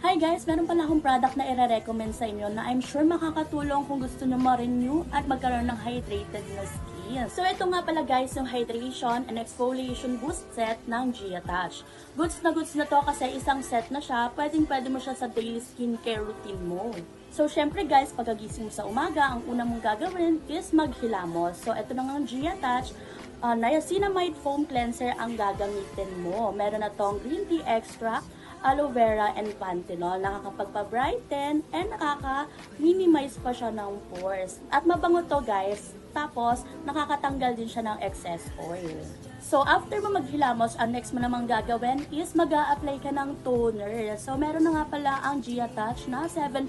Hi guys! Meron pala akong product na i-recommend sa inyo na I'm sure makakatulong kung gusto nyo ma-renew at magkaroon ng hydrated na skin. So ito nga pala guys yung Hydration and Exfoliation Boost Set ng G-Attach. Goods na to kasi isang set na siya, pwede mo siya sa daily skincare routine mo. So syempre guys, pagkagising mo sa umaga, ang una mong gagawin is maghilamos. So ito na nga G-Attach. Niacinamide Foam Cleanser ang gagamitin mo. Meron na tong green tea extract, aloe vera, and panthenol. Nakakapagpa-brighten and nakaka-minimize pa siya ng pores. At mabango to guys. Tapos, nakakatanggal din siya ng excess oil. So, after mo maghilamos, ang next mo namang gagawin is mag-a-apply ka ng toner. So, meron na nga pala ang G-Attach na 7%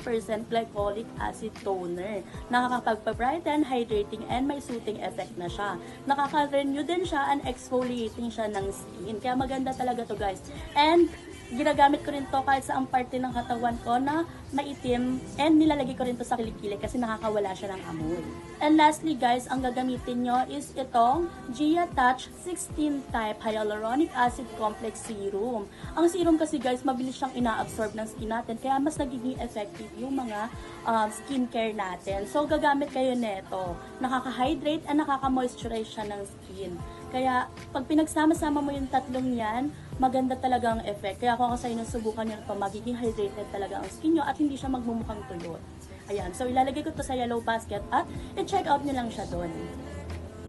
glycolic acid toner. Nakakapagpa-brighten, hydrating, and may soothing effect na siya. Nakaka-renew din siya and exfoliating siya ng skin. Kaya maganda talaga to guys. And, ginagamit ko rin to kahit sa ang parte ng katawan ko na maitim, and nilalagay ko rin to sa kilikili kasi nakakawala siya ng amoy. And lastly guys, ang gagamitin nyo is itong G-Attach 16 type Hyaluronic Acid Complex Serum. Ang serum kasi guys, mabilis siyang ina-absorb ng skin natin kaya mas nagiging effective yung mga skincare natin. So gagamit kayo nito. Nakaka-hydrate and nakaka-moisturize siya ng skin. Kaya pag pinagsama-sama mo yung tatlong yan, maganda talaga ang effect. Kaya kung ako sa inyo subukan nyo ito, magiging hydrated talaga ang skin nyo at hindi siya magmumukhang tulot. Ayan, so ilalagay ko to sa yellow basket at i-check out nyo lang siya doon.